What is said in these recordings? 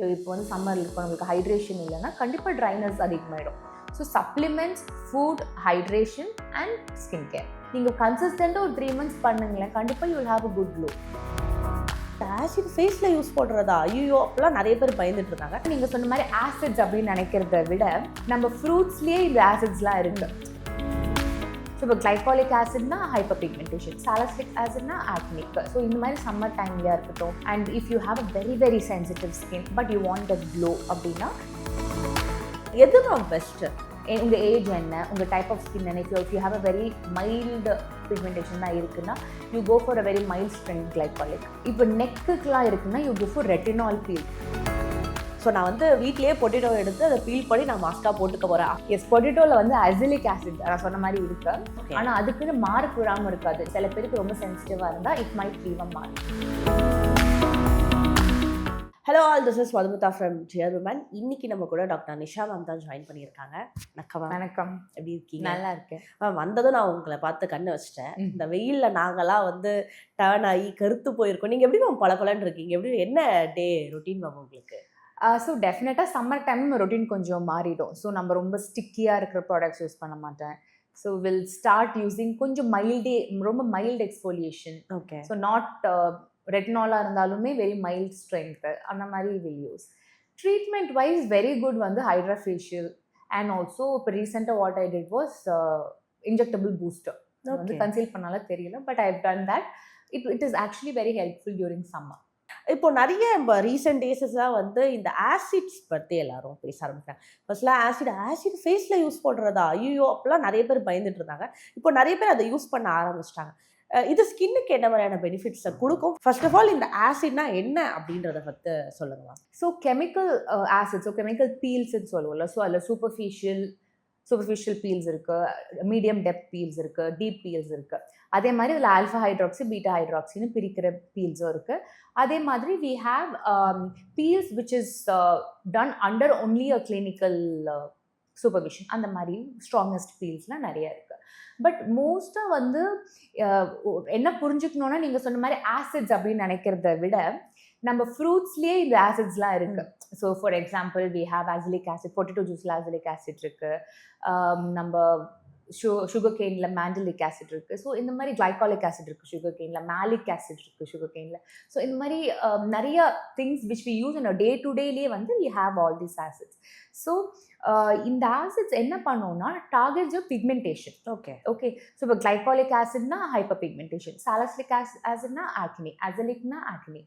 இப்போ வந்து சம்மர் இப்போ நம்மளுக்கு ஹைட்ரேஷன் இல்லைன்னா கண்டிப்பாக ட்ரைனஸ் அதிகமாகிடும். So supplements, food, hydration and skin care நீங்கள் கன்சிஸ்டண்ட்டாக ஒரு 3 months பண்ணுங்களேன், கண்டிப்பாக you will have a good glow. Acid ஃபேஸில் யூஸ் பண்ணுறதா? ஐயோ, அப்போலாம் நிறைய பேர் பயந்துட்டு இருக்காங்க. நீங்கள் சொன்ன மாதிரி ஆசிட்ஸ் அப்படின்னு நினைக்கிறத விட நம்ம ஃப்ரூட்ஸ்லேயே இந்த ஆசிட்ஸ்லாம் இருக்குது. ஸோ இப்போ கிளைகாலிக் ஆசிட்னா ஹைப்பர் பிக்மெண்டேஷன், சாலிசிலிக் ஆசிட்னா ஆக்னிக். ஸோ இந்த மாதிரி சம்மர் டைம்லேயே இருக்கட்டும். And if you have a very very sensitive skin but you want that glow அப்படின்னா எது தான் பெஸ்ட்டு? உங்கள் ஏஜ் என்ன, உங்கள் டைப் ஆஃப் ஸ்கின் என்ன. If you have a very mild pigmentation தான் இருக்குன்னா you go for a very mild strength glycolic. இப்போ நெக்குக்கெலாம் இருக்குன்னா you go for retinol peel. So நான் வந்து வீட்லேயே பொட்டேட்டோ எடுத்து அதை பீல் பண்ணி நான் மாஸ்காக போட்டுக்க போகிறேன். எஸ், பொட்டேட்டோவில் வந்து அசிலிக் ஆசிட் நான் சொன்ன மாதிரி இருக்கு. ஆனால் அதுக்குன்னு மார்க் விடாமல் இருக்காது. சில பேருக்கு ரொம்ப சென்சிட்டிவாக இருந்தால் it might leave a mark. Hello all, this is Madhumitha from GR women. இன்னைக்கு நம்ம கூட டாக்டர் நிஷா மேம் தான் ஜாயின் பண்ணியிருக்காங்க. வணக்கம். வணக்கம். எப்படி இருக்கீங்க? நல்லா இருக்கேன் மேம். வந்ததும் நான் உங்களை பார்த்து கண்ணு வச்சிட்டேன். இந்த வெயிலில் நாங்களாம் வந்து டர்ன் ஆகி கருத்து போயிருக்கோம். நீங்கள் எப்படி மேம் பளபளன்னு இருக்கீங்க? எப்படி, என்ன டே ரொட்டீன் மேம் உங்களுக்கு? ஸோ டெஃபினட்டாக சம்மர் டைம் ரொட்டீன் கொஞ்சம் மாறிடும். ஸோ நம்ம ரொம்ப ஸ்டிக்கியாக இருக்கிற ப்ராடக்ட்ஸ் யூஸ் பண்ண மாட்டேன். ஸோ வில் ஸ்டார்ட் யூஸிங் கொஞ்சம் ரொம்ப mild exfoliation. Okay. So not ரெட்டினாலாக இருந்தாலுமே வெரி மைல்ட் ஸ்ட்ரென்த்து அந்த மாதிரி will use. Treatment wise very good வந்து ஹைட்ரா ஃபேஷியல் அண்ட் ஆல்சோ இப்போ ரீசெண்டாக what I did was injectable booster. வந்து கன்சீல் பண்ணால தெரியல, but I have done that. It is actually very helpful during summer. இப்போ நிறைய ரீசெண்ட் டேஸஸாக வந்து இந்த ஆசிட்ஸ் பற்றி எல்லாரும் பேச ஆரம்பிட்டாங்க. ஃபர்ஸ்ட்லாம் ஆசிட் ஃபேஸில் யூஸ் பண்ணுறதா? ஐயோ, அப்போலாம் நிறைய பேர் பயந்துட்டு இருந்தாங்க. இப்போ நிறைய பேர் அதை யூஸ் பண்ண ஆரம்பிச்சிட்டாங்க. இது ஸ்கின்னுக்கு என்ன மாதிரியான பெனிஃபிட்ஸை கொடுக்கும்? ஃபர்ஸ்ட் ஆஃப் ஆல் இந்த ஆசிட்னா என்ன அப்படின்றத பற்றி சொல்லுங்களா? So chemical acid, so chemical பீல்ஸ்ன்னு சொல்லுவோம்ல. ஸோ அதில் சூப்பர்ஃபிஷியல் பீல்ஸ் இருக்குது, மீடியம் டெப்த் பீல்ஸ் இருக்குது, டீப் பீல்ஸ் இருக்குது. அதே மாதிரி இதில் ஆல்ஃபா ஹைட்ராக்சி, பீட்டா ஹைட்ராக்சின்னு பிரிக்கிற பீல்ஸும் இருக்குது. அதே மாதிரி we have peels which is done under only a clinical supervision. அந்த மாதிரி ஸ்ட்ராங்கஸ்ட் பீல்ஸ்லாம் நிறைய இருக்குது. பட் மோஸ்ட்டாக வந்து என்ன புரிஞ்சுக்கணுன்னா நீங்கள் சொன்ன மாதிரி ஆசிட்ஸ் அப்படின்னு நினைக்கிறத விட நம்ம ஃப்ரூட்ஸ்லேயே இந்த ஆசிட்ஸ்லாம் இருக்குது. So for example we have azelaic acid, potato ஜூஸில் ஆசிலிக் ஆசிட் இருக்குது. நம்ம சுகர் கேனில் மேண்டலிக் ஆசிட் இருக்குது. ஸோ இந்த மாதிரி கிளைகாலிக் ஆசிட் இருக்குது சுகர் கேனில், மேலிக் ஆசிட் இருக்குது சுகர் கேனில். ஸோ இந்த மாதிரி நிறைய things which we use in day to டேலேயே வந்து we have all these acids. So இந்த ஆசிட்ஸ் என்ன பண்ணோம்னா டார்கெட்ஸ் பிக்மெண்டேஷன். ஓகே. ஸோ இப்போ கிளைகாலிக் ஆசிட்னா ஹைப்பர் பிக்மெண்டேஷன், சாலிசிலிக் ஆசிட்னா ஆக்னி, அசிலிக்னா ஆக்னி,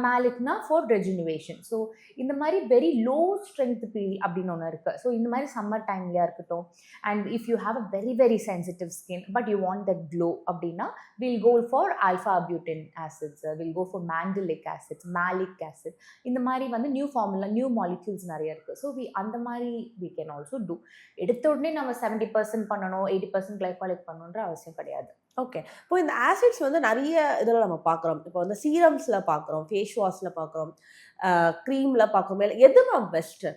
மேலிக்னா ஃபார் ரெஜுனுவேஷன். ஸோ இந்த மாதிரி வெரி லோ ஸ்ட்ரென்த் பீல் அப்படின்னு ஒன்று இருக்குது. ஸோ இந்த மாதிரி சம்மர் டைம்லேயே இருக்கட்டும். And if you have a very very sensitive skin but you want that glow அப்படின்னா வில் கோ ஃபார் ஆல்ஃபா பியூட்டின் acids, will go for mandelic acids, malic acid. இந்த மாதிரி வந்து நியூ ஃபார்முலா, நியூ மாலிக்யூல்ஸ் நிறைய இருக்குது. So அந்த மாதிரி we can also do. எடுத்த உடனே நம்ம 70% பண்ணணும், 80% கிளைகாலிக் பண்ணணுன்ற அவசியம் கிடையாது. ஓகே. இப்போ இந்த ஆசிட்ஸ் வந்து நிறைய இதில் நம்ம பார்க்குறோம். இப்போ வந்து சீரம்ஸில் பார்க்குறோம், ஃபேஸ் வாஷில் பார்க்குறோம், க்ரீமில் பார்க்குறோம். எது மேம் பெஸ்ட்டு?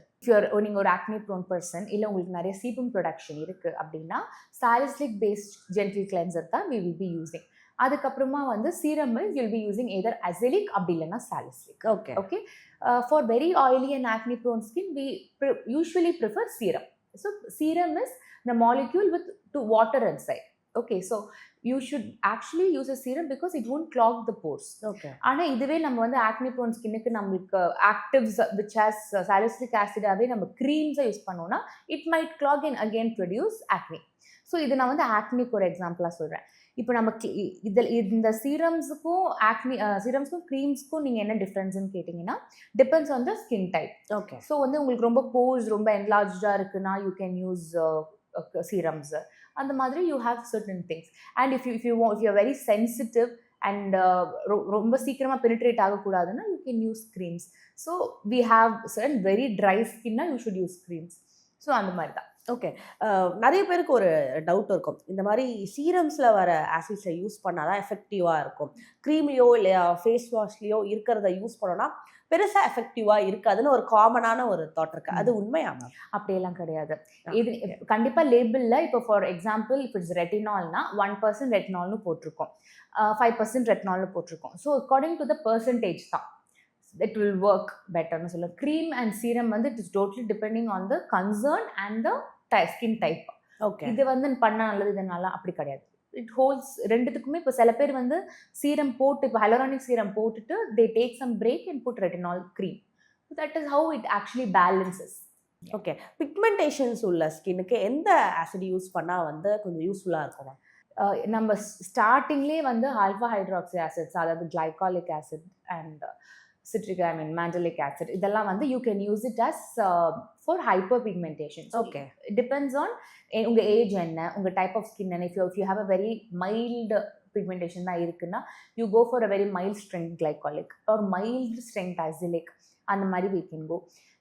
நீங்கள் ஒரு ஆக்னி ப்ரோன் பர்சன் இல்லை உங்களுக்கு நிறைய சீபம் ப்ரொடக்ஷன் இருக்குது அப்படின்னா சாலிசிலிக் பேஸ்ட் ஜென்டில் கிளென்சர் தான் we will be using. அதுக்கப்புறமா வந்து சீரமில் you'll be using either azelaic அப்படி இல்லைன்னா salicylic. Okay. For very oily and acne prone skin we usually prefer serum. So serum is the molecule with water inside. Okay, so you should actually use a serum because it won't clog the pores. Okay. ஆனால் இதுவே நம்ம வந்து ஆக்னி prone ஸ்கின்னுக்கு நம்மளுக்கு actives which has salicylic ஆசிடாகவே நம்ம க்ரீம்ஸை use பண்ணோம்னா it might clog and again produce acne. So இது நான் வந்து ஆக்னிக்கு ஒரு எக்ஸாம்பிளாக சொல்கிறேன். இப்போ நமக்கு இதில் இந்த சீரம்ஸுக்கும் க்ரீம்ஸ்க்கும் நீங்கள் என்ன டிஃப்ரென்ஸ்ன்னு கேட்டிங்கன்னா depends on the skin type. Okay. So வந்து உங்களுக்கு ரொம்ப போர்ஸ் ரொம்ப என்லார்ஜாக இருக்குன்னா யூ கேன் யூஸ் சீரம்ஸ். அந்த மாதிரி you have certain things. And if you are very sensitive and ரொம்ப சீக்கிரமாக பெனிட்ரேட் ஆகக்கூடாதுன்னா you can use creams. So we have certain very dry ஸ்கின்னா you should use creams. So அந்த மாதிரி தான். Okay. நிறைய பேருக்கு ஒரு டவுட் இருக்கும், இந்த மாதிரி சீரம்ஸில் வர ஆசிட்ஸை யூஸ் பண்ணால் தான் எஃபெக்டிவாக இருக்கும், க்ரீம்லையோ இல்லை ஃபேஸ் வாஷ்லேயோ இருக்கிறத யூஸ் பண்ணோன்னா பெருசாக எஃபெக்டிவாக இருக்காதுன்னு ஒரு காமனான ஒரு தாட் இருக்குது. அது உண்மையா மேம்? அப்படியெல்லாம் கிடையாது. இது கண்டிப்பாக லேபிளில் இப்போ ஃபார் எக்ஸாம்பிள் இப்போ இட்ஸ் ரெட்டினால்னா 1% ரெட்டினால்னு போட்டிருக்கோம், 5% ரெட்டினால்னு போட்டிருக்கோம். So according to the percentage தான். it will work better னு சொல்ல. cream and serum வந்து it is totally depending on the concern and the skin type. Okay இது வந்து பண்ணா நல்லது, இது நல்லா அப்படி கிடையாது. இட் ஹோல்ஸ் ரெண்டுத்துக்குமே. இப்போ சில பேர் வந்து சீரம் போட்டு, இப்போ ஹைலரானிக் சீரம் போட்டுட்டு they take some break and put retinol cream. So that is how it actually balances. Okay. Pigmentations உள்ள ஸ்கின்னுக்கு எந்த ஆசிட் யூஸ் பண்ணால் வந்து கொஞ்சம் யூஸ்ஃபுல்லாக இருக்கும்? நம்ம ஸ்டார்டிங்லேயே வந்து ஆல்ஃபா ஹைட்ராக்சி ஆசிட்ஸ், அதாவது glycolic acid and citric mandelic acid, இதெல்லாம் வந்து you can use it as for hyper pigmentation. Okay. Depends on உங்கள் ஏஜ் என்ன, உங்கள் டைப் ஆஃப் ஸ்கின் என்ன. If you have a very mild pigmentation தான் இருக்குன்னா you go for a very mild strength glycolic or mild strength azelaic, அந்த மாதிரி we can go.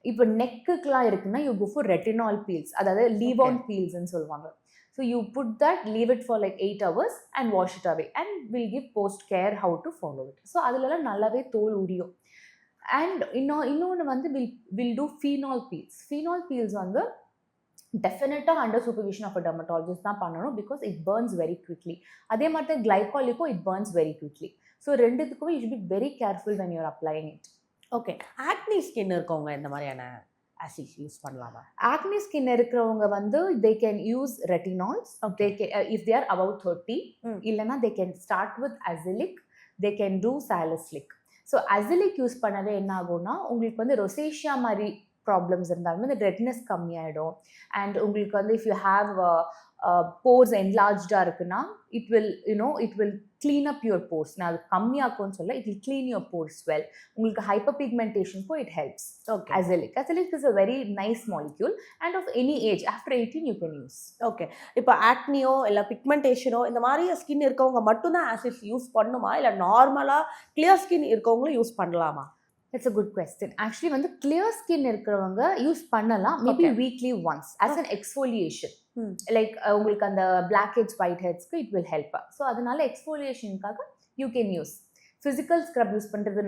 இப்போ நெக்குக்கெலாம் இருக்குன்னா you go for retinol peels, அதாவது லீவ் ஆன் பீல்ஸ்ன்னு சொல்லுவாங்க. So you put that, leave it for like 8 hours and wash it away, and we'll give post care how to follow it. So அதுலலாம் நல்லாவே தோல் உரியும். And இன்னொன்று வந்து we'll do phenol peels. Phenol peels வந்து டெஃபினட்டாக under supervision of a dermatologist தான் பண்ணணும், because it burns very quickly. அதே மாதிரி தான் கிளைகாலிக்கும் it burns very quickly. So ரெண்டுத்துக்குமே you should be very careful when your applying it. Okay. Acne skin இருக்கவங்க இந்த மாதிரியான ஆசிட்ஸ் யூஸ் பண்ணலாமா? ஆக்னி ஸ்கின் இருக்கிறவங்க வந்து they can use retinols. They can, if they are above 30, இல்லைன்னா they can start with azelaic, they can do salicylic. So azelaic use பண்ணவே என்ன ஆகும்னா, உங்களுக்கு வந்து ரொசேஷியா மாதிரி ப்ராப்ளம்ஸ் இருந்தாலுமே இந்த ரெட்னஸ் கம்மியாயிடும். அண்ட் உங்களுக்கு வந்து இஃப் யூ ஹாவ் போர்ஸ் என்லார்ஜ்டாக இருக்குன்னா it will clean up your pores. நான் அது கம்மியாக்கும்னு சொல்ல, it will clean your pores well. உங்களுக்கு hyper பிக்மெண்டேஷனுக்கும் it helps. Okay. Azelaic is a very nice molecule and of any age after 18 you can use. Okay. இப்போ ஆக்னியோ இல்லை பிக்மெண்டேஷனோ இந்த மாதிரி skin இருக்கவங்க மட்டும்தான் ஆசிட்ஸ் யூஸ் பண்ணுமா, இல்லை நார்மலாக கிளியர் ஸ்கின் இருக்கவங்களும் யூஸ் பண்ணலாமா? That's a good question. Actually வந்து clear skin இருக்கிறவங்க யூஸ் பண்ணலாம், maybe weekly once as an exfoliation. Like உங்களுக்கு அந்த பிளாக் ஹெட்ஸ் ஒயிட் ஹெட்ஸ்க்கு இட் வில் ஹெல்ப். ஸோ அதனால எக்ஸ்ஃபோலியேஷனுக்காக you can use. Physical scrub use பண்ணுறது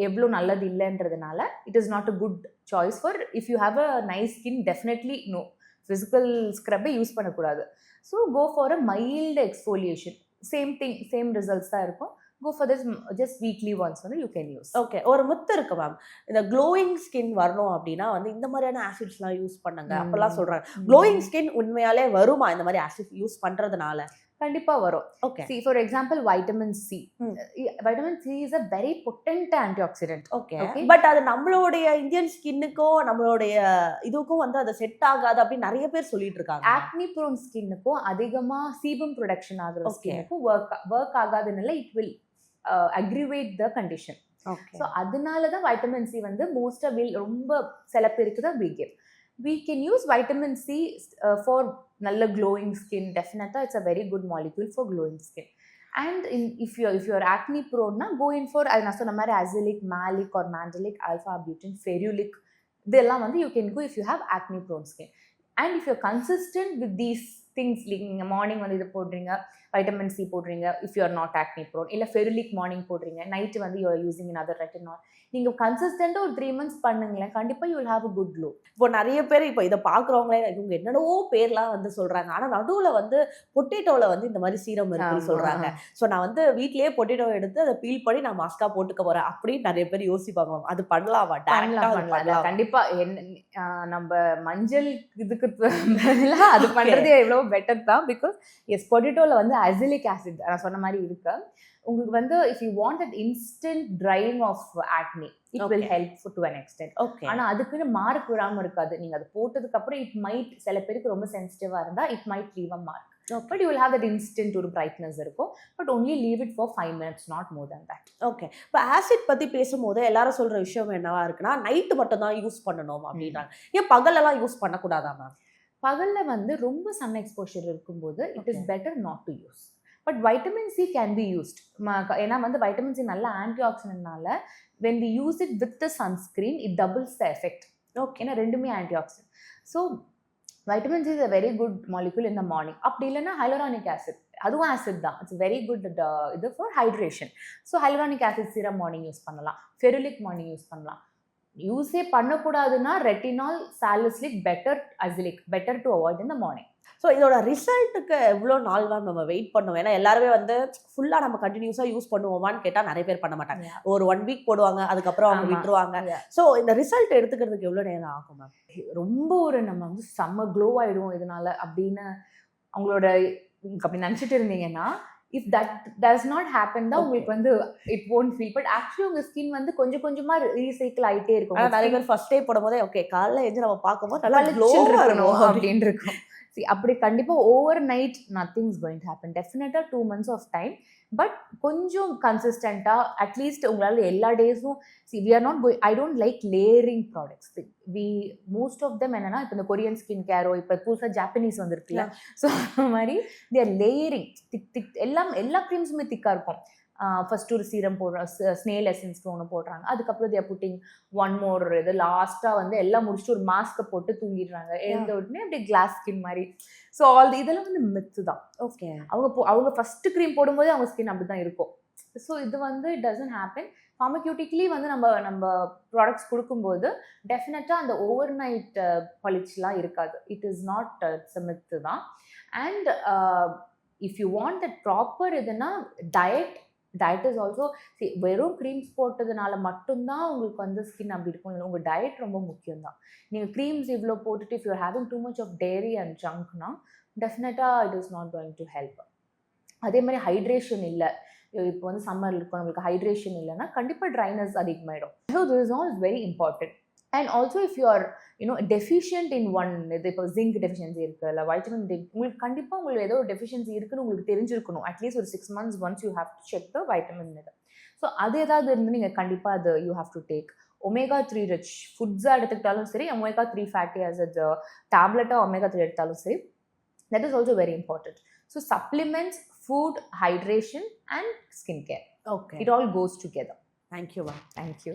எவ்வளோ நல்லது இல்லைன்றதுனால it is not a good choice for if you have a nice skin. Definitely no, physical ஸ்க்ரப்பை யூஸ் பண்ணக்கூடாது. So go for a mild exfoliation. Same thing, same results தான் இருக்கும். go for this just weekly once வந்து you can use. Okay. ஒரு முத்து இருக்கு ma'am, இந்த glowing skin வரணும் அப்படின்னா வந்து இந்த மாதிரியான ஆசிட்ஸ்லாம் யூஸ் பண்ணுங்க அப்பெல்லாம் சொல்றாங்க. க்ளோயிங் ஸ்கின் உண்மையாலே வருமா இந்த மாதிரி ஆசிட் யூஸ் பண்றதுனால? கண்டிப்பா வரும். Okay. see for example vitamin C. vitamin C is a very potent antioxidant. Okay. But அது நம்மளுடைய இந்தியன் ஸ்கின்னுக்கோ நம்மளுடைய இதுக்கும் வந்து அது செட் ஆகாது அப்படி நிறைய பேர் சொல்லிட்டு இருக்காங்க. ஆக்னி ப்ரோன் ஸ்கின்னுக்கும் அதிகமா சீபம் ப்ரொடக்ஷன் ஆகுற ஸ்கின்னுக்கும் work ஆகாதுனால it will aggravate the condition. Okay. So அதனால தான் vitamin C வந்து மோஸ்டா ரொம்ப சில பேருக்கு தான் we give. We can use vitamin C for நல்ல glowing skin. Definitely it's a very good molecule for glowing skin. And if you're acne prone na go in for நான் சொன்ன மாதிரி azelaic, malic or mandelic, alpha butane, ferulic, இதெல்லாம் வந்து you can go if you have acne prone skin. And if you're consistent with these things, like நீங்கள் morning வந்து இது போடுறீங்க, vitamin C போடுறீங்க, if you are not acne prone, இல்லை ferulic morning போடுறீங்க, night வந்து you are using in other retinol, நீங்கள் கன்சிஸ்டண்டாக ஒரு 3 months பண்ணுங்களேன், கண்டிப்பாக you will have a good glow. இப்போ நிறைய பேர் இப்போ இதை பார்க்குறவங்களே இவங்க என்னென்னவோ பேர்லாம் வந்து சொல்கிறாங்க, ஆனால் நடுவில் வந்து பொட்டேட்டோவில் வந்து இந்த மாதிரி சீரம் இருக்குன்னு சொல்கிறாங்க. ஸோ நான் வந்து வீட்லேயே பொட்டேட்டோ எடுத்து அதை பீல் பண்ணி நான் மாஸ்காக போட்டுக்க போகிறேன் அப்படின்னு நிறைய பேர் யோசிப்பாங்க. அது பண்ணலாமா? பண்ணலாம் கண்டிப்பாக. நம்ம மஞ்சள் இதுக்கு அது பண்ணுறதே எவ்வளோ பெட்டர் தான். பிகாஸ் எஸ், பொட்டேட்டோவில் வந்து அசிலிக் ஆசிட் நான் சொன்ன மாதிரி இருக்கு. உங்களுக்கு வந்து if you want that instant drying of acne it will help to an extent. ஆனால் அதுக்குன்னு மார்க் விடாமல் இருக்காது. நீங்கள் அது போட்டதுக்கு அப்புறம் இட் மைட், சில பேருக்கு ரொம்ப சென்சிட்டிவாக இருந்தால் it might leave a mark. But you will have that instant ஒரு brightness இருக்கும். But only leave it for 5 minutes, not more than that. Okay. இப்போ ஆசிட் பற்றி பேசும்போது எல்லாரும் சொல்கிற விஷயம் என்னவா இருக்குன்னா, நைட்டு மட்டும் தான் யூஸ் பண்ணணும் அப்படின்றாங்க. ஏன் பகலெல்லாம் யூஸ் பண்ணக்கூடாதா மேம்? பகலில் வந்து ரொம்ப சன் எக்ஸ்போஷர் இருக்கும்போது it is better not to use. But vitamin C can be used. ஏன்னா வந்து வைட்டமின் சி நல்ல anti ஆக்சிடென்ட்னால when we use it with the sunscreen it doubles the effect. Okay. ஏன்னா ரெண்டுமே antioxidant. So vitamin C is a very good molecule in the morning. அப்படி இல்லைன்னா hyaluronic acid, அதுவும் acid தான். It's very good இது for hydration. So hyaluronic acid serum morning use பண்ணலாம், ferulic morning use பண்ணலாம். யூஸே பண்ணக்கூடாதுன்னா retinol, salicylic, better azelaic, better to avoid in the morning. So இதோட ரிசல்ட்டுக்கு எவ்வளோ நாள் தான் நம்ம வெயிட் பண்ணுவோம்? ஏன்னா எல்லாருமே வந்து ஃபுல்லாக நம்ம கண்டினியூஸாக யூஸ் பண்ணுவோமான்னு கேட்டால் நிறைய பேர் பண்ண மாட்டாங்க. ஒரு 1 வீக் போடுவாங்க, அதுக்கப்புறம் அவங்க விட்டுருவாங்க. ஸோ இந்த ரிசல்ட் எடுத்துக்கிறதுக்கு எவ்வளோ நேரம் ஆகும் மேம்? ரொம்ப ஒரு நம்ம வந்து செம்ம க்ளோ ஆகிடும் இதனால அப்படின்னு அவங்களோட அப்படி நினச்சிட்டு இருந்தீங்கன்னா, if that does not happen தான் உங்களுக்கு வந்து it won't feel. But actually உங்க ஸ்கின் வந்து கொஞ்சம் கொஞ்சமா ரீசைக்கிள் ஆகிட்டே இருக்கும். நிறைய பேர் ஃபர்ஸ்ட் டே போடும்போதே ஓகே காலைல எழுந்து நம்ம பார்க்கும்போது நல்லா க்ளோ இருக்கணும் அப்படின்னு இருக்கும். அப்படி கண்டிப்பா over night nothing is going to happen. டெஃபினட்டா 2 months ஆஃப் டைம். பட் கொஞ்சம் கன்சிஸ்டண்டா அட்லீஸ்ட் உங்களால எல்லா டேஸும் we are not going. I don't like layering products. We most of them என்னன்னா இப்போ இந்த கொரியன் ஸ்கின் கேரோ இப்போ புதுசாக ஜாப்பனீஸ் வந்துருக்குல்ல, ஸோ அந்த மாதிரி தி ஆர் லேயரிங் திக் எல்லா க்ரீம்ஸுமே திக்காக இருக்கும். ஃபர்ஸ்ட் ஒரு சீரம் போடுறோம், ஸ்னேல் எசன்ஸ்க்கு ஒன்று போடுறாங்க, அதுக்கப்புறம் தேர் புட்டிங் 1 more இது லாஸ்ட்டாக வந்து எல்லாம் முடிச்சுட்டு ஒரு மாஸ்க்கை போட்டு தூங்கிடுறாங்க. எழுந்த உடனே அப்படியே கிளாஸ் ஸ்கின் மாதிரி. ஸோ இதெல்லாம் வந்து மித்து தான். ஓகே, அவங்க ஃபர்ஸ்ட் க்ரீம் போடும்போது அவங்க ஸ்கின் அப்படி தான் இருக்கும். ஸோ இது வந்து இட் டசன்ட் ஹேப்பன். ஃபார்மக்யூட்டிக்கலி வந்து நம்ம ப்ராடக்ட்ஸ் கொடுக்கும்போது டெஃபினட்டாக அந்த ஓவர் நைட் பளிச்சுலாம் இருக்காது. இட் இஸ் நாட் மித்து தான். And if you want that proper இதுனா டயட் இஸ் ஆல்சோ. வெறும் க்ரீம்ஸ் போட்டதுனால மட்டும்தான் உங்களுக்கு வந்து ஸ்கின் அப்படி இருக்கும். உங்கள் டயட் ரொம்ப முக்கியம் தான். நீங்கள் க்ரீம்ஸ் இவ்வளோ போட்டுட்டு if you having too much of dairy and ஜங்க்னா டெஃபினட்டாக it is not going to help. அதே மாதிரி ஹைட்ரேஷன் இல்லை, இப்போ வந்து சம்மர் இருக்கும், நம்மளுக்கு ஹைட்ரேஷன் இல்லைன்னா கண்டிப்பாக ட்ரைனஸ் அதிகமாகிடும். So this is all very important. And also if you are deficient in one, இது இப்போ ஜிங்க் டெஃபிஷியன்சி இருக்குது, இல்லை வைட்டமின் டி, உங்களுக்கு கண்டிப்பாக உங்களுக்கு ஏதோ ஒரு டெஃபிஷியன்சி இருக்குன்னு உங்களுக்கு தெரிஞ்சிருக்கணும். அட்லீஸ்ட் ஒரு 6 months once you have to check the vitamin இது. ஸோ அது ஏதாவது இருந்து நீங்கள் கண்டிப்பாக அது you have to take. omega-3 rich ஃபுட்ஸாக எடுத்துக்கிட்டாலும் சரி, omega-3 ஃபேட்டி ஆசிட்ஸ் டேப்லெட்டாக omega-3 எடுத்தாலும் சரி, that is also very important. So supplements, food, hydration and skincare. Okay. It all goes together. Thank you, ma'am. Thank you.